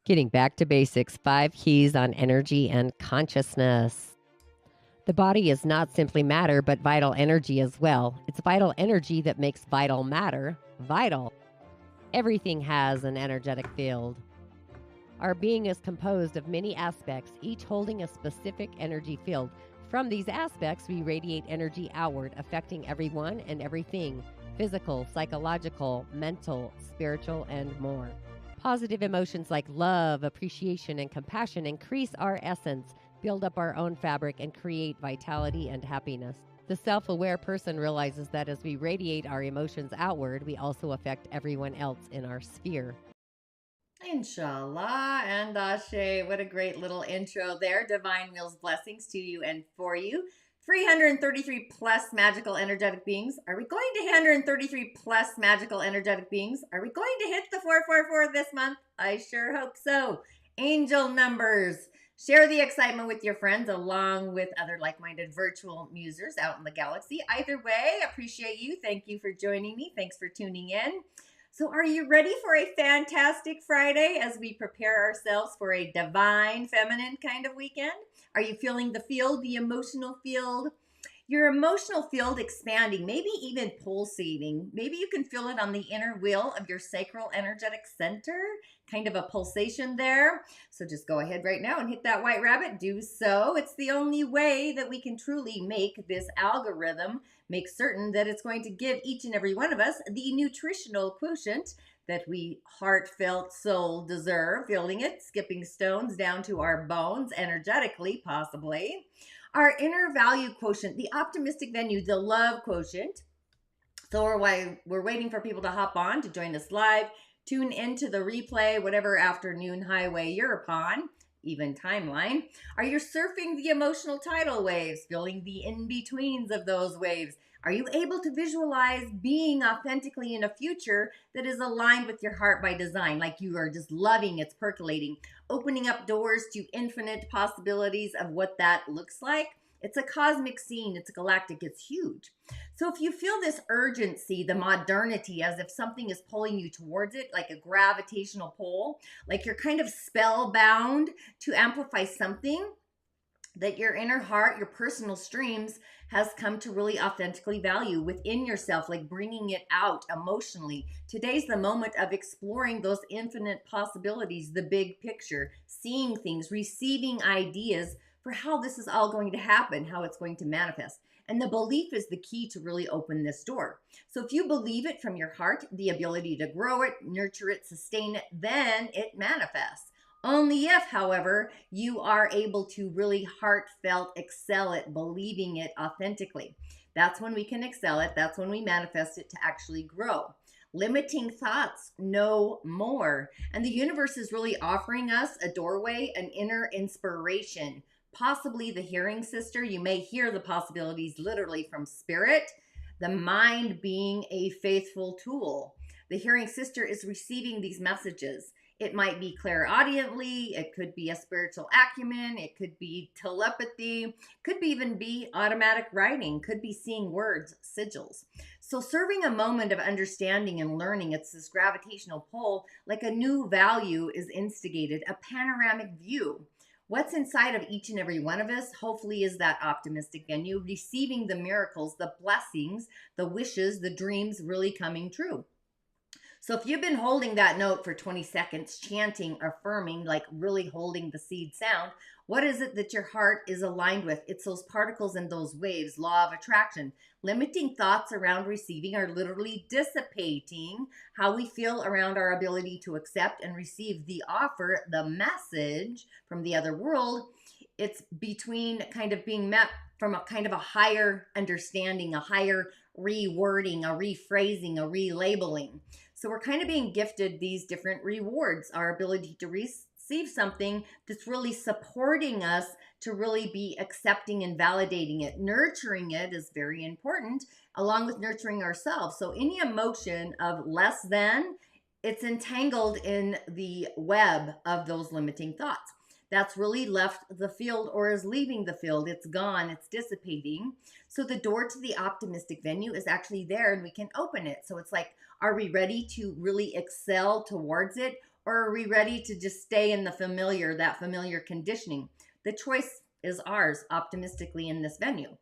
Getting back to basics, 5 keys on energy and consciousness. The body is not simply matter, but vital energy as well. It's vital energy that makes vital matter vital. Everything has an energetic field. Our being is composed of many aspects, each holding a specific energy field. From these aspects, we radiate energy outward, affecting everyone and everything: physical, psychological, mental, spiritual, and more. Positive emotions like love, appreciation, and compassion increase our essence, build up our own fabric, and create vitality and happiness. The self-aware person realizes that as we radiate our emotions outward, we also affect everyone else in our sphere. Inshallah and Ashe. What a great little intro there. Divine Wheels blessings to you and for you. 333 plus magical energetic beings. Are we going to 133 plus magical energetic beings? Are we going to hit the 444 this month? I sure hope so. Angel numbers. Share the excitement with your friends along with other like-minded virtual musers out in the galaxy. Either way, appreciate you. Thank you for joining me. Thanks for tuning in. So are you ready for a fantastic Friday as we prepare ourselves for a divine feminine kind of weekend? Are you feeling the field, the emotional field? Your emotional field expanding, maybe even pulsating. Maybe you can feel it on the inner wheel of your sacral energetic center, kind of a pulsation there. So just go ahead right now and hit that white rabbit. Do so. It's the only way that we can truly make this algorithm make certain that it's going to give each and every one of us the nutritional quotient that we heartfelt soul deserve. Feeling it, skipping stones down to our bones energetically, possibly. Our inner value quotient, the optimistic venue, the love quotient. So we're waiting for people to hop on to join us live, tune into the replay, whatever afternoon highway you're upon, even timeline. Are you surfing the emotional tidal waves, feeling the in-betweens of those waves? Are you able to visualize being authentically in a future that is aligned with your heart by design, like you are just loving, it's percolating, opening up doors to infinite possibilities of what that looks like? It's a cosmic scene, it's galactic, it's huge. So if you feel this urgency, the modernity, as if something is pulling you towards it, like a gravitational pull, like you're kind of spellbound to amplify something that your inner heart, your personal streams has come to really authentically value within yourself, like bringing it out emotionally. Today's the moment of exploring those infinite possibilities, the big picture, seeing things, receiving ideas for how this is all going to happen, how it's going to manifest. And the belief is the key to really open this door. So if you believe it from your heart, the ability to grow it, nurture it, sustain it, then it manifests. Only if, however, you are able to really heartfelt excel it, believing it authentically. That's when we can excel it. That's when we manifest it to actually grow. Limiting thoughts, no more. And the universe is really offering us a doorway, an inner inspiration. Possibly the hearing sister. You may hear the possibilities literally from spirit. The mind being a faithful tool. The hearing sister is receiving these messages. It might be clairaudiently, it could be a spiritual acumen, it could be telepathy, could even be automatic writing, could be seeing words, sigils. So serving a moment of understanding and learning, it's this gravitational pull, like a new value is instigated, a panoramic view. What's inside of each and every one of us, hopefully, is that optimistic venue, receiving the miracles, the blessings, the wishes, the dreams really coming true. So if you've been holding that note for 20 seconds, chanting, affirming, like really holding the seed sound, what is it that your heart is aligned with? It's those particles and those waves, law of attraction. Limiting thoughts around receiving are literally dissipating how we feel around our ability to accept and receive the offer, the message from the other world. It's between kind of being met from a kind of a higher understanding, a higher rewording, a rephrasing, a relabeling. So we're kind of being gifted these different rewards, our ability to receive something that's really supporting us to really be accepting and validating it. Nurturing it is very important, along with nurturing ourselves. So any emotion of less than, it's entangled in the web of those limiting thoughts. That's really left the field or is leaving the field. It's gone, it's dissipating. So the door to the optimistic venue is actually there and we can open it. So it's like, are we ready to really excel towards it? Or are we ready to just stay in the familiar, that familiar conditioning? The choice is ours, optimistically, in this venue.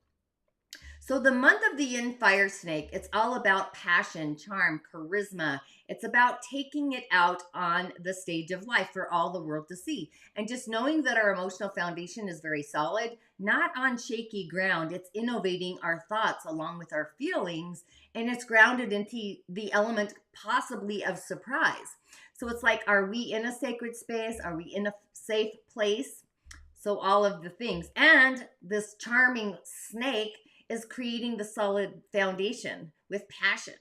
So the month of the yin fire snake, it's all about passion, charm, charisma. It's about taking it out on the stage of life for all the world to see. And just knowing that our emotional foundation is very solid, not on shaky ground. It's innovating our thoughts along with our feelings, and it's grounded into the element possibly of surprise. So it's like, are we in a sacred space? Are we in a safe place? So all of the things. And this charming snake is creating the solid foundation with passion.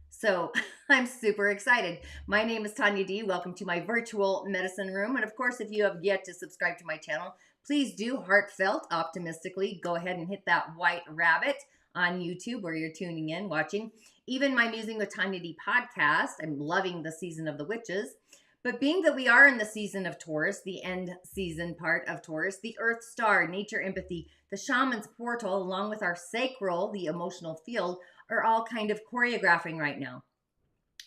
So I'm super excited. My name is Tanya D. Welcome to my virtual medicine room. And of course, if you have yet to subscribe to my channel, please do, heartfelt, optimistically, go ahead and hit that white rabbit on YouTube where you're tuning in, watching. Even my Musing with Tanya D podcast, I'm loving the season of the witches. But being that we are in the season of Taurus, the end season part of Taurus, the Earth Star, nature empathy, the Shaman's portal, along with our sacral, the emotional field, are all kind of choreographing right now.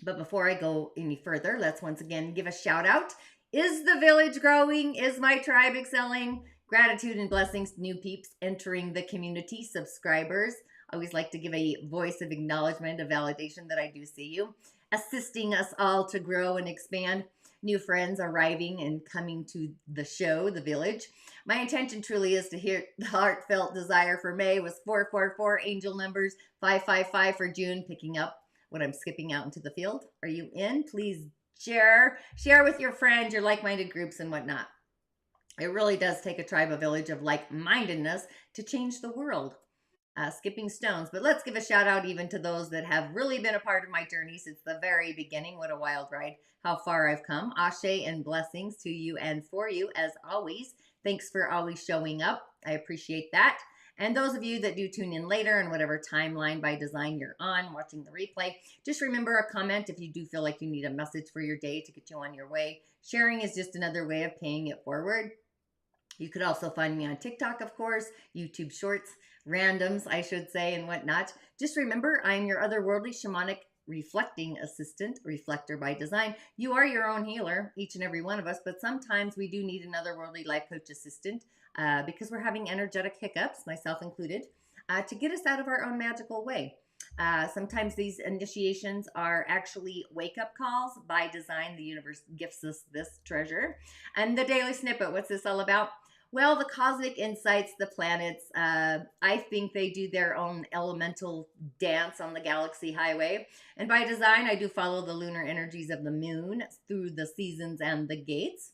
But before I go any further, let's once again give a shout out. Is the village growing? Is my tribe excelling? Gratitude and blessings to new peeps entering the community, subscribers. I always like to give a voice of acknowledgement, of validation that I do see you, assisting us all to grow and expand. New friends arriving and coming to the show, the village. My intention truly is to hear the heartfelt desire for May was 444, angel numbers 555 for June, picking up what I'm skipping out into the field. Are you in? Please share with your friends, your like-minded groups and whatnot. It really does take a tribe, a village of like-mindedness to change the world. Skipping stones, but let's give a shout out even to those that have really been a part of my journey since the very beginning. What a wild ride, how far I've come. Ashe and blessings to you and for you as always. Thanks for always showing up. I appreciate that. And those of you that do tune in later and whatever timeline by design you're on, watching the replay, just remember a comment if you do feel like you need a message for your day to get you on your way. Sharing is just another way of paying it forward. You could also find me on TikTok, of course, YouTube Shorts, randoms, I should say, and whatnot. Just remember, I'm your otherworldly shamanic reflecting assistant, reflector by design. You are your own healer, each and every one of us, but sometimes we do need an otherworldly life coach assistant because we're having energetic hiccups, myself included, to get us out of our own magical way. Sometimes these initiations are actually wake-up calls. By design, the universe gifts us this treasure. And the daily snippet, what's this all about? Well, the cosmic insights, the planets, I think they do their own elemental dance on the galaxy highway. And by design, I do follow the lunar energies of the moon through the seasons and the gates.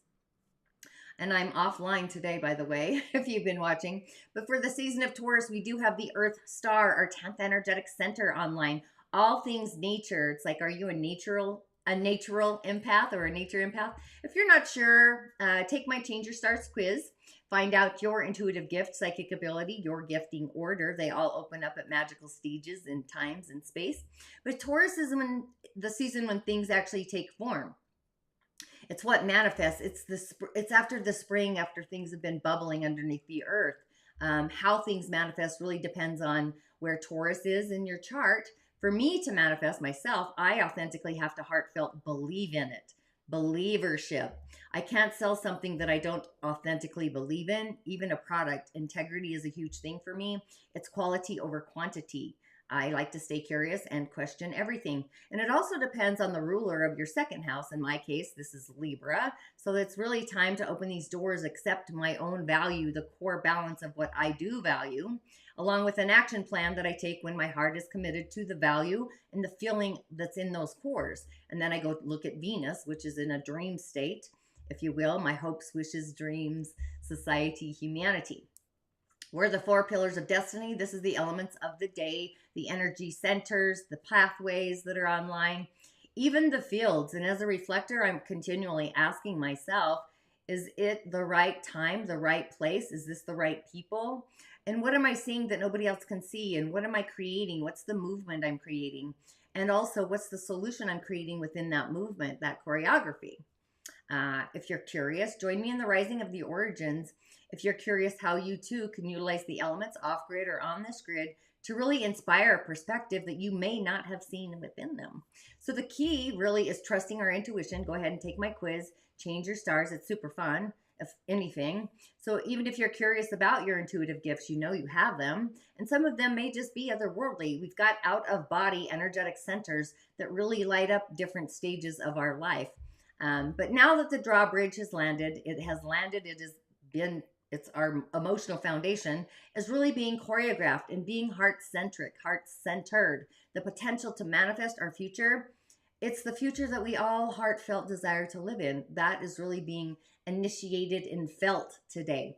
And I'm offline today, by the way, if you've been watching. But for the season of Taurus, we do have the Earth Star, our 10th energetic center online. All things nature. It's like, are you a natural empath or a nature empath? If you're not sure, take my Change Your Stars quiz. Find out your intuitive gift, psychic ability, your gifting order. They all open up at magical stages in times and space. But Taurus is when the season when things actually take form. It's what manifests. It's after the spring, after things have been bubbling underneath the earth. How things manifest really depends on where Taurus is in your chart. For me to manifest myself, I authentically have to heartfelt believe in it. Believership. I can't sell something that I don't authentically believe in, even a product. Integrity is a huge thing for me. It's quality over quantity. I like to stay curious and question everything. And it also depends on the ruler of your second house. In my case, this is Libra. So it's really time to open these doors, accept my own value, the core balance of what I do value, along with an action plan that I take when my heart is committed to the value and the feeling that's in those cores. And then I go look at Venus, which is in a dream state, if you will, my hopes, wishes, dreams, society, humanity. We're the 4 pillars of destiny. This is the elements of the day, the energy centers, the pathways that are online, even the fields. And as a reflector, I'm continually asking myself, is it the right time, the right place? Is this the right people? And what am I seeing that nobody else can see? And what am I creating? What's the movement I'm creating? And also, what's the solution I'm creating within that movement, that choreography? If you're curious, join me in the Rising of the Origins. If you're curious how you too can utilize the elements off-grid or on this grid to really inspire a perspective that you may not have seen within them. So the key really is trusting our intuition. Go ahead and take my quiz, change your stars. It's super fun, if anything. So even if you're curious about your intuitive gifts, you know you have them. And some of them may just be otherworldly. We've got out of body energetic centers that really light up different stages of our life. But now that the drawbridge has landed, it has been, it's our emotional foundation is really being choreographed and being heart-centric, heart-centered. The potential to manifest our future, it's the future that we all heartfelt desire to live in. That is really being initiated and felt today.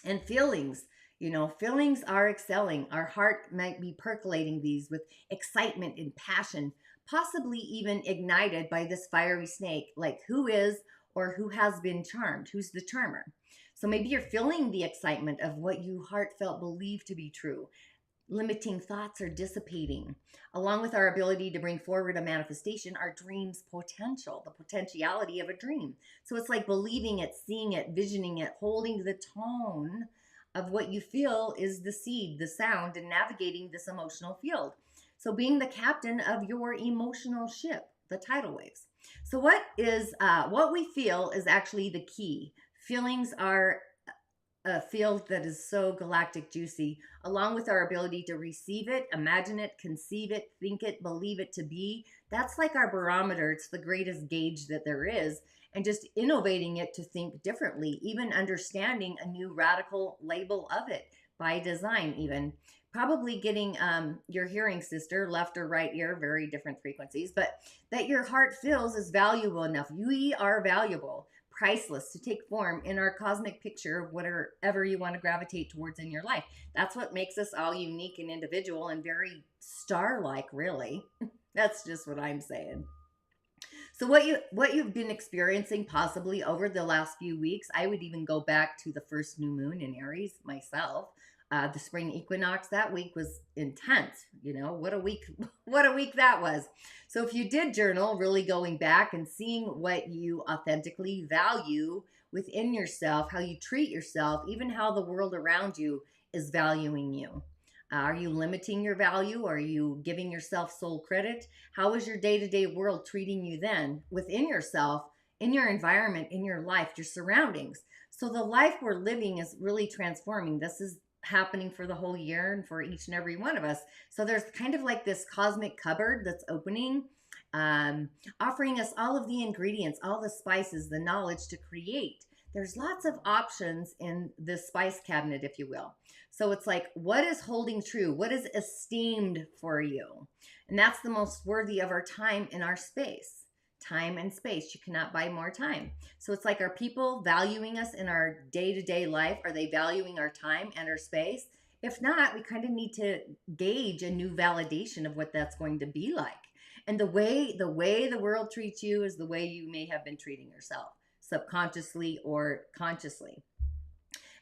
And feelings, feelings are excelling. Our heart might be percolating these with excitement and passion, possibly even ignited by this fiery snake, like who is or who has been charmed, who's the charmer. So maybe you're feeling the excitement of what you heartfelt believe to be true. Limiting thoughts are dissipating, along with our ability to bring forward a manifestation, our dream's potential, the potentiality of a dream. So it's like believing it, seeing it, visioning it, holding the tone of what you feel is the seed, the sound, and navigating this emotional field. So being the captain of your emotional ship, the tidal waves. So what we feel is actually the key. Feelings are a field that is so galactic juicy, along with our ability to receive it, imagine it, conceive it, think it, believe it to be. That's like our barometer. It's the greatest gauge that there is. And just innovating it to think differently, even understanding a new radical label of it by design even. Probably getting your hearing, sister, left or right ear, very different frequencies, but that your heart feels is valuable enough. We are valuable, priceless, to take form in our cosmic picture of whatever you want to gravitate towards in your life. That's what makes us all unique and individual and very star-like, really. That's just what I'm saying. So what you've been experiencing possibly over the last few weeks, I would even go back to the first new moon in Aries myself. The spring equinox, that week was intense. What a week that was. So if you did journal, really going back and seeing what you authentically value within yourself, how you treat yourself, even how the world around you is valuing you. Are you limiting your value? Are you giving yourself soul credit? How is your day-to-day world treating you then within yourself, in your environment, in your life, your surroundings? So the life we're living is really transforming. This is happening for the whole year and for each and every one of us. So there's kind of like this cosmic cupboard that's opening, offering us all of the ingredients, all the spices, the knowledge to create. There's lots of options in this spice cabinet, if you will. So it's like, what is holding true? What is esteemed for you? And that's the most worthy of our time in our space. Time and space. You cannot buy more time. So it's like, are people valuing us in our day-to-day life? Are they valuing our time and our space? If not, we kind of need to gauge a new validation of what that's going to be like. And the way the world treats you is the way you may have been treating yourself, subconsciously or consciously.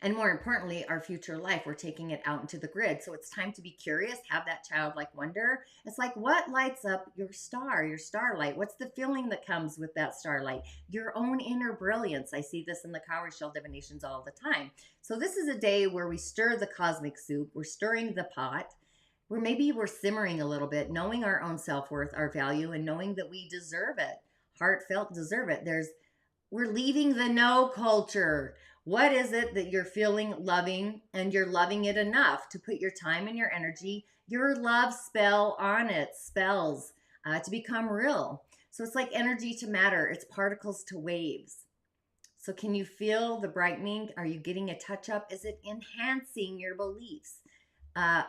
And more importantly, our future life, we're taking it out into the grid. So it's time to be curious, have that childlike wonder. It's like, what lights up your star, your starlight? What's the feeling that comes with that starlight? Your own inner brilliance. I see this in the cowrie shell divinations all the time. So this is a day where we stir the cosmic soup. We're stirring the pot. Where maybe we're simmering a little bit, knowing our own self-worth, our value, and knowing that we deserve it. Heartfelt deserve it. We're leaving the no culture. What is it that you're feeling loving and you're loving it enough to put your time and your energy, your love spell on it, spells to become real? So it's like energy to matter. It's particles to waves. So can you feel the brightening? Are you getting a touch up? Is it enhancing your beliefs?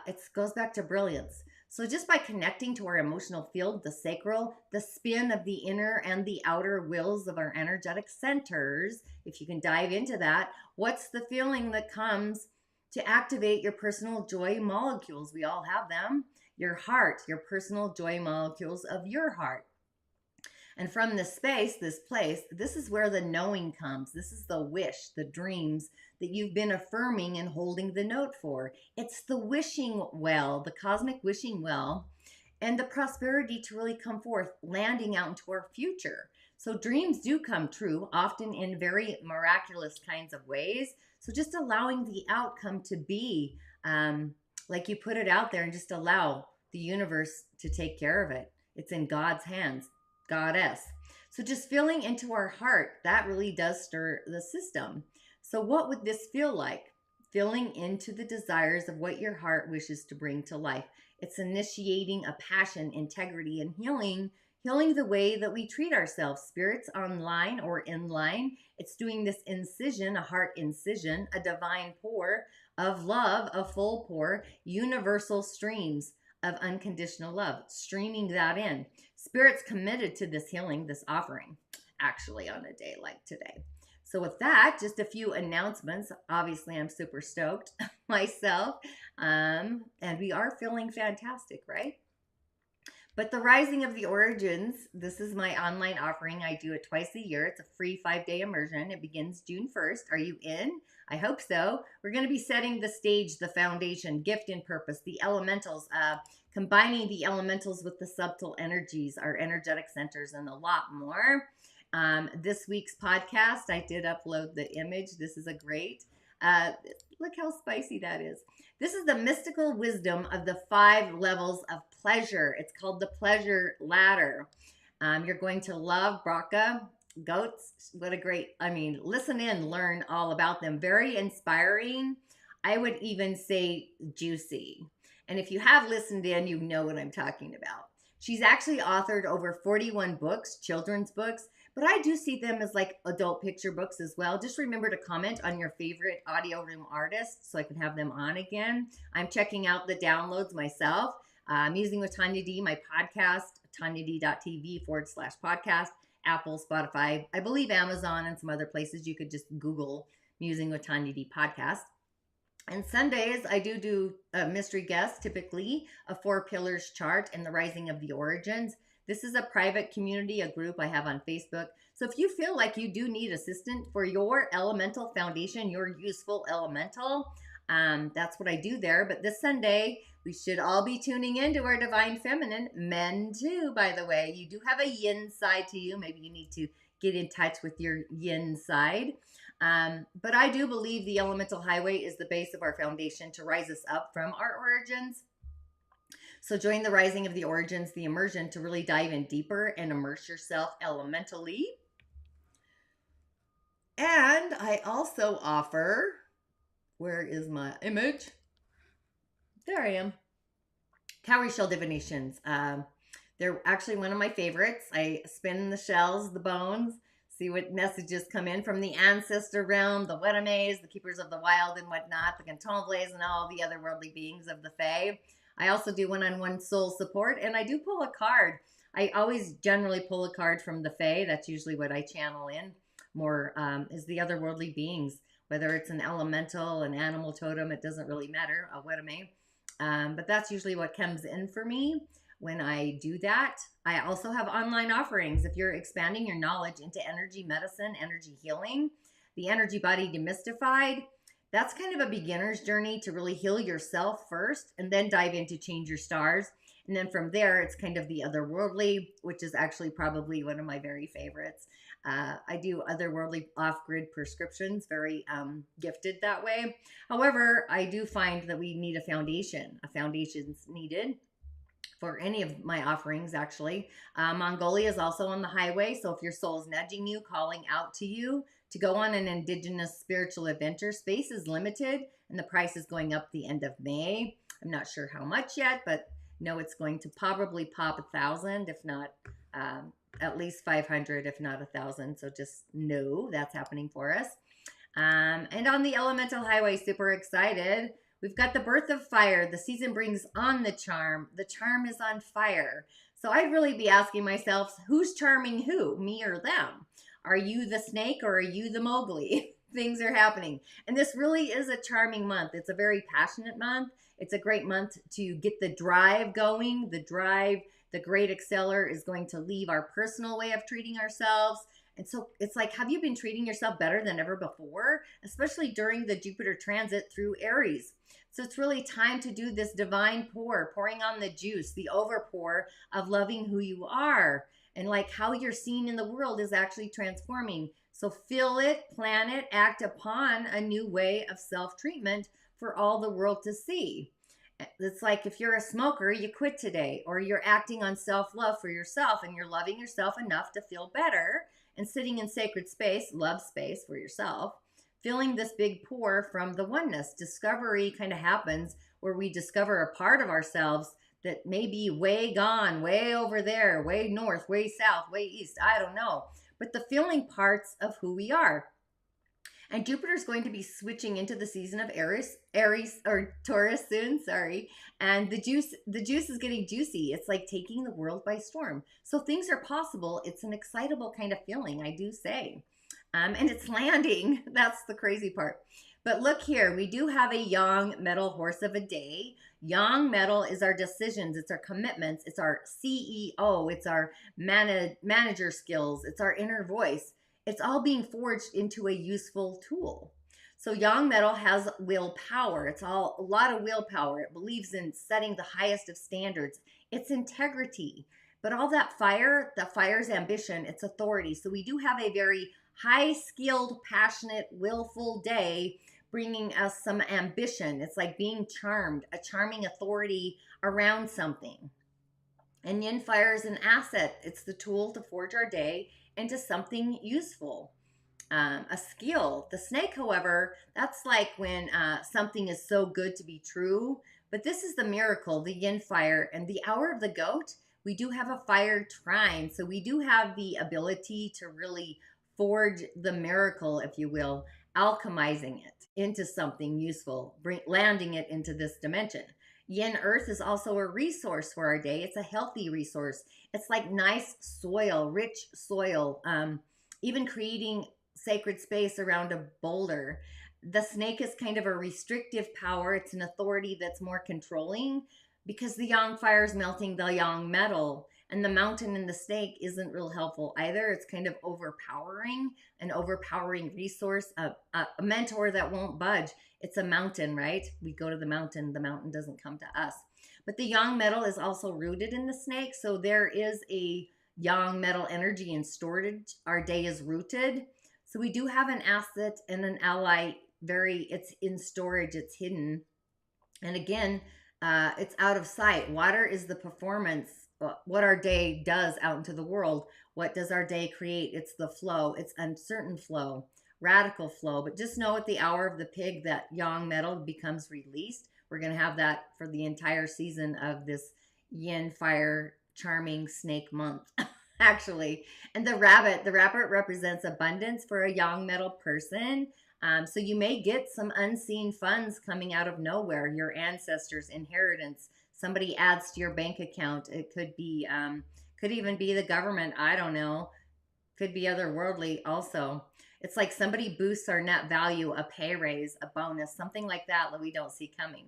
It goes back to brilliance. So just by connecting to our emotional field, the sacral, the spin of the inner and the outer wills of our energetic centers, if you can dive into that, what's the feeling that comes to activate your personal joy molecules? We all have them. Your heart, your personal joy molecules of your heart. And from this space, this place, this is where the knowing comes. This is the wish, the dreams that you've been affirming and holding the note for. It's the wishing well, the cosmic wishing well, and the prosperity to really come forth, landing out into our future. So dreams do come true, often in very miraculous kinds of ways. So just allowing the outcome to be Like you put it out there and just allow the universe to take care of it. It's in God's hands, Goddess. So just feeling into our heart, that really does stir the system. So what would this feel like? Feeling into the desires of what your heart wishes to bring to life. It's initiating a passion, integrity, and healing the way that we treat ourselves. Spirits online or in line. It's doing this incision, a heart incision, a divine pour of love, a full pour, universal streams of unconditional love, streaming that in. Spirit's committed to this healing, this offering, actually on a day like today. So with that, just a few announcements. Obviously, I'm super stoked myself, and we are feeling fantastic, right? But the Rising of the Origins, this is my online offering. I do it twice a year. It's a free 5-day immersion. It begins June 1st. Are you in? I hope so. We're going to be setting the stage, the foundation, gift and purpose, the elementals, combining the elementals with the subtle energies, our energetic centers, and a lot more. This week's podcast, I did upload the image. This is a great, look how spicy that is. This is the mystical wisdom of the 5 levels of pleasure. It's called the pleasure ladder. You're going to love Braca goats. What a great, listen in, learn all about them. Very inspiring. I would even say juicy. And if you have listened in, you know what I'm talking about. She's actually authored over 41 books, children's books, but I do see them as like adult picture books as well. Just remember to comment on your favorite audio room artists so I can have them on again. I'm checking out the downloads myself. I'm using with Tanya D, my podcast, tanyad.tv/podcast, Apple, Spotify, I believe Amazon and some other places. You could just Google Musing with Tanya D podcast. And Sundays, I do a mystery guest, typically a 4 pillars chart and the Rising of the Origins. This is a private community, a group I have on Facebook. So if you feel like you do need assistance for your elemental foundation, your useful elemental, that's what I do there. But this Sunday, we should all be tuning into our divine feminine. Men too, by the way. You do have a yin side to you. Maybe you need to get in touch with your yin side. But I do believe the elemental highway is the base of our foundation to rise us up from our origins. So join the Rising of the Origins, the Immersion, to really dive in deeper and immerse yourself elementally. And I also offer, where is my image? There I am. Cowrie shell divinations. They're actually one of my favorites. I spin the shells, the bones, see what messages come in from the ancestor realm, the Wetames, the keepers of the wild and whatnot, the Cantomblays, and all the other worldly beings of the Fae. I also do one-on-one soul support, and I do pull a card. I always generally pull a card from the Fae. That's usually what I channel in more, is the other worldly beings, whether it's an elemental, an animal totem, it doesn't really matter, a Wetame. But that's usually what comes in for me when I do that. I also have online offerings. If you're expanding your knowledge into energy medicine, energy healing, the energy body demystified, that's kind of a beginner's journey to really heal yourself first and then dive into change your stars. And then from there, it's kind of the otherworldly, which is actually probably one of my very favorites. I do otherworldly off-grid prescriptions, very gifted that way. However, I do find that we need a foundation. A foundation's needed for any of my offerings, actually. Mongolia is also on the highway, so if your soul is nudging you, calling out to you to go on an indigenous spiritual adventure, space is limited, and the price is going up the end of May. I'm not sure how much yet, but know it's going to probably pop 1,000, if not at least 500, if not 1,000. So just know that's happening for us. And on the elemental highway, super excited. We've got the birth of fire. The season brings on the charm. The charm is on fire. So I'd really be asking myself, who's charming who, me or them? Are you the snake or are you the Mowgli? Things are happening. And this really is a charming month. It's a very passionate month. It's a great month to get the drive going. The drive, the great exceller is going to leave our personal way of treating ourselves. And so it's like, have you been treating yourself better than ever before? Especially during the Jupiter transit through Aries. So it's really time to do this divine pour, pouring on the juice, the overpour of loving who you are. And like how you're seen in the world is actually transforming. So feel it, plan it, act upon a new way of self-treatment for all the world to see. It's like if you're a smoker, you quit today, or you're acting on self-love for yourself and you're loving yourself enough to feel better and sitting in sacred space, love space for yourself, feeling this big pour from the oneness. Discovery kind of happens where we discover a part of ourselves that may be way gone, way over there, way north, way south, way east. I don't know. But the feeling parts of who we are. And Jupiter is going to be switching into the season of Aries or Taurus soon, sorry. And the juice is getting juicy. It's like taking the world by storm. So things are possible. It's an excitable kind of feeling, I do say. And it's landing. That's the crazy part. But look here, we do have a yang metal horse of a day. Yang metal is our decisions, it's our commitments, it's our CEO, it's our manager skills, it's our inner voice. It's all being forged into a useful tool. So yang metal has willpower. It's all a lot of willpower. It believes in setting the highest of standards. It's integrity. But all that fire's ambition, it's authority. So we do have a very high-skilled, passionate, willful day bringing us some ambition. It's like being charmed, a charming authority around something. And yin fire is an asset. It's the tool to forge our day into something useful, a skill. The snake, however, that's like when something is so good to be true. But this is the miracle, the yin fire. And the hour of the goat, we do have a fire trine. So we do have the ability to really forge the miracle, if you will, alchemizing it into something useful, landing it into this dimension. Yin earth is also a resource for our day. It's a healthy resource. It's like nice soil, rich soil, even creating sacred space around a boulder. The snake is kind of a restrictive power. It's an authority that's more controlling because the yang fire is melting the yang metal. And the mountain in the snake isn't real helpful either. It's kind of overpowering, an overpowering resource, a mentor that won't budge. It's a mountain, right? We go to the mountain doesn't come to us. But the yang metal is also rooted in the snake. So there is a yang metal energy in storage. Our day is rooted. So we do have an asset and an ally. It's in storage, it's hidden. And again, it's out of sight. Water is the performance, what our day does out into the world. What does our day create? It's the flow. It's uncertain flow, radical flow. But just know at the hour of the pig that yang metal becomes released. We're going to have that for the entire season of this yin fire charming snake month, actually. And the rabbit represents abundance for a yang metal person. So you may get some unseen funds coming out of nowhere, your ancestors' inheritance. Somebody adds to your bank account. It could be, could even be the government. I don't know. Could be otherworldly also. It's like somebody boosts our net value, a pay raise, a bonus, something like that we don't see coming.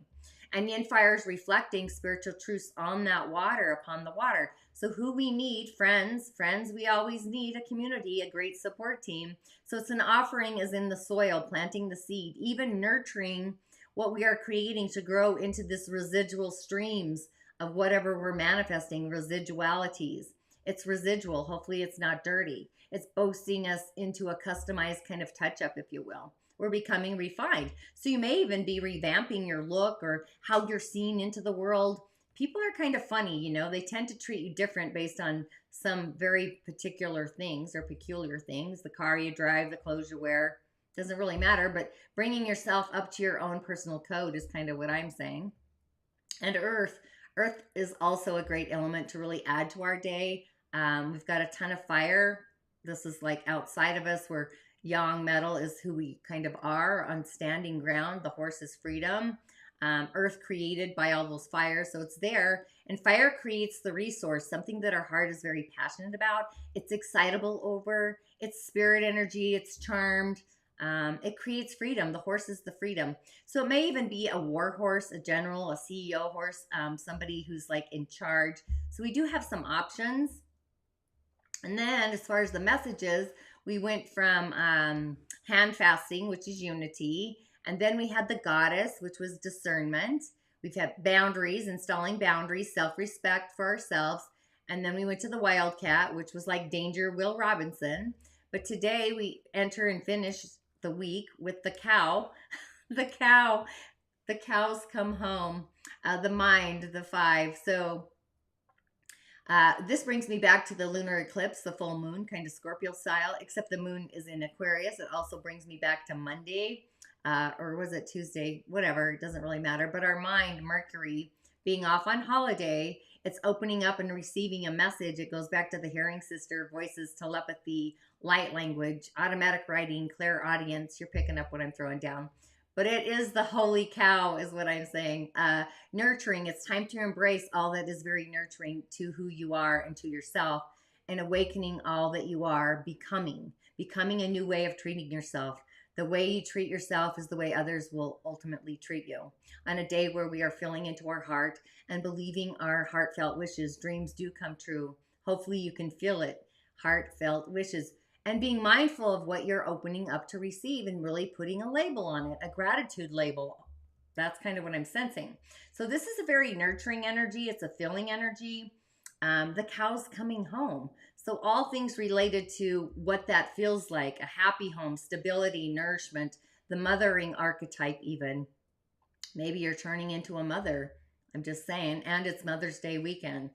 And yin fire is reflecting spiritual truths on that water, upon the water. So who we need, friends, we always need a community, a great support team. So it's an offering is in the soil, planting the seed, even nurturing what we are creating to grow into this residual streams of whatever we're manifesting, residualities. It's residual. Hopefully it's not dirty. It's boasting us into a customized kind of touch-up, if you will. We're becoming refined. So you may even be revamping your look or how you're seen into the world. People are kind of funny, you know. They tend to treat you different based on some very particular things or peculiar things. The car you drive, the clothes you wear. Doesn't really matter, but bringing yourself up to your own personal code is kind of what I'm saying. And Earth is also a great element to really add to our day. We've got a ton of fire. This is like outside of us where yang metal is who we kind of are on standing ground. The horse is freedom. Earth created by all those fires, so it's there. And fire creates the resource, something that our heart is very passionate about. It's excitable over. It's spirit energy. It's charmed. It creates freedom. The horse is the freedom. So it may even be a war horse, a general, a CEO horse, somebody who's like in charge. So we do have some options. And then as far as the messages, we went from hand fasting, which is unity. And then we had the goddess, which was discernment. We've had boundaries, installing boundaries, self-respect for ourselves. And then we went to the wildcat, which was like danger, Will Robinson. But today we enter and finish the week with the cow. The cow The cows come home. The mind, the 5. So this brings me back to the lunar eclipse, the full moon, kind of Scorpio style, except the moon is in Aquarius. It also brings me back to Monday, or was it Tuesday? Whatever, it doesn't really matter. But our mind, Mercury, being off on holiday, it's opening up and receiving a message. It goes back to the hearing sister, voices, telepathy, light language, automatic writing, clairaudience. You're picking up what I'm throwing down. But it is the holy cow, is what I'm saying. Nurturing. It's time to embrace all that is very nurturing to who you are and to yourself, and awakening all that you are, becoming a new way of treating yourself. The way you treat yourself is the way others will ultimately treat you. On a day where we are feeling into our heart and believing our heartfelt wishes, dreams do come true. Hopefully you can feel it. Heartfelt wishes. And being mindful of what you're opening up to receive and really putting a label on it, a gratitude label. That's kind of what I'm sensing. So this is a very nurturing energy. It's a filling energy. The cow's coming home. So all things related to what that feels like, a happy home, stability, nourishment, the mothering archetype even. Maybe you're turning into a mother. I'm just saying. And it's Mother's Day weekend.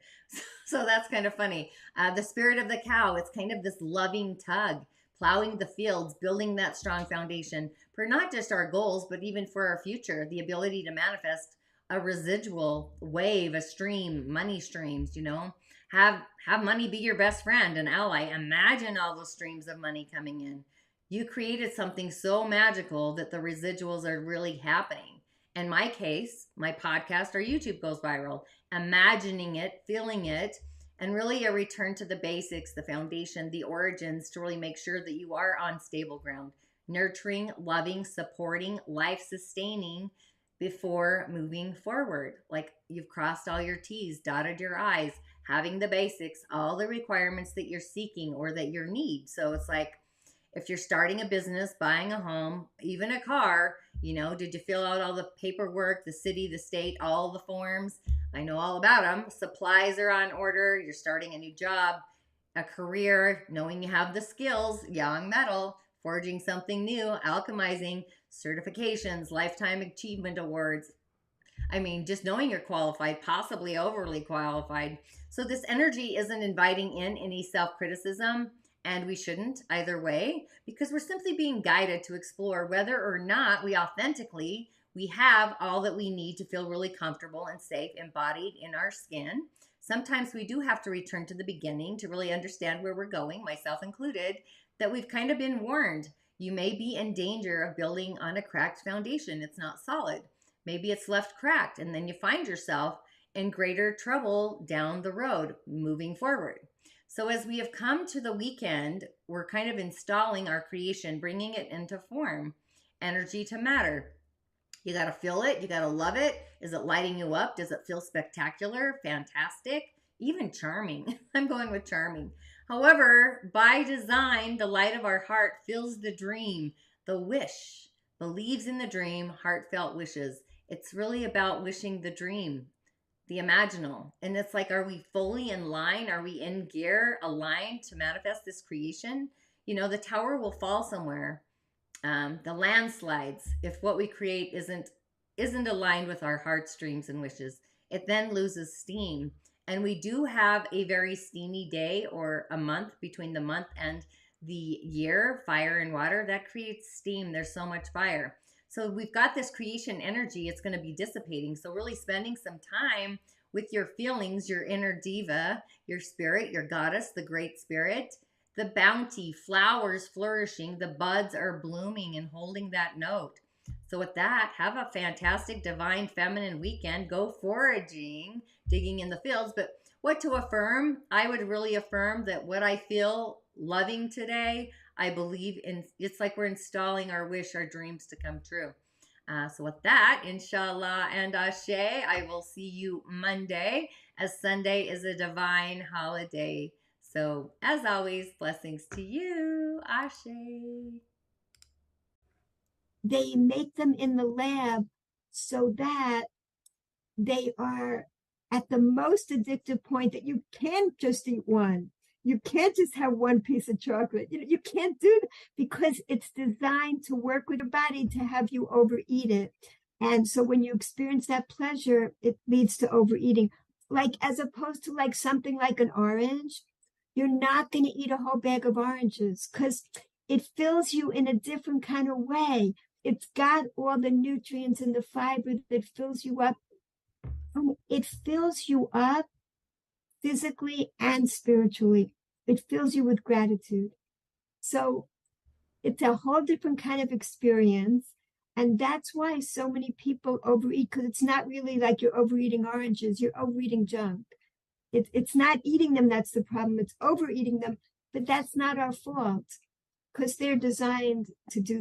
So that's kind of funny. The spirit of the cow, it's kind of this loving tug, plowing the fields, building that strong foundation for not just our goals, but even for our future, the ability to manifest a residual wave, a stream, money streams, you know. Have money be your best friend, an ally. Imagine all those streams of money coming in. You created something so magical that the residuals are really happening. In my case, my podcast or YouTube goes viral. Imagining it, feeling it, and really a return to the basics, the foundation, the origins, to really make sure that you are on stable ground. Nurturing, loving, supporting, life sustaining before moving forward. Like you've crossed all your T's, dotted your I's, having the basics, all the requirements that you're seeking or that you need. So it's like, if you're starting a business, buying a home, even a car, you know, did you fill out all the paperwork, the city, the state, all the forms? I know all about them. Supplies are on order. You're starting a new job, a career, knowing you have the skills, young metal, forging something new, alchemizing, certifications, lifetime achievement awards. I mean, just knowing you're qualified, possibly overly qualified. So this energy isn't inviting in any self-criticism, and we shouldn't either way, because we're simply being guided to explore whether or not we have all that we need to feel really comfortable and safe, embodied in our skin. Sometimes we do have to return to the beginning to really understand where we're going, myself included, that we've kind of been warned. You may be in danger of building on a cracked foundation. It's not solid. Maybe it's left cracked, and then you find yourself in greater trouble down the road, moving forward. So as we have come to the weekend, we're kind of installing our creation, bringing it into form, energy to matter. You got to feel it. You got to love it. Is it lighting you up? Does it feel spectacular, fantastic, even charming? I'm going with charming. However, by design, the light of our heart fills the dream, the wish, believes in the dream, heartfelt wishes. It's really about wishing the dream, the imaginal. And it's like, are we fully in line? Are we in gear, aligned to manifest this creation? You know, the tower will fall somewhere. The landslides, if what we create isn't aligned with our heartstrings and wishes, it then loses steam. And we do have a very steamy day or a month between the month and the year, fire and water, that creates steam. There's so much fire. So we've got this creation energy. It's going to be dissipating. So really spending some time with your feelings, your inner diva, your spirit, your goddess, the great spirit, the bounty, flowers flourishing, the buds are blooming and holding that note. So with that, have a fantastic divine feminine weekend. Go foraging, digging in the fields. But what to affirm? I would really affirm that what I feel loving today, I believe in. It's like we're installing our wish, our dreams to come true. So with that, inshallah and Ashe, I will see you Monday, as Sunday is a divine holiday. So as always, blessings to you, Ashe. They make them in the lab so that they are at the most addictive point that you can't just eat one. You can't just have one piece of chocolate. You can't do that because it's designed to work with your body to have you overeat it. And so when you experience that pleasure, it leads to overeating. Like, as opposed to like something like an orange, you're not going to eat a whole bag of oranges because it fills you in a different kind of way. It's got all the nutrients and the fiber that fills you up. It fills you up physically and spiritually. It fills you with gratitude. So it's a whole different kind of experience. And that's why so many people overeat, because it's not really like you're overeating oranges, you're overeating junk. It's not eating them that's the problem, it's overeating them, but that's not our fault, because they're designed to do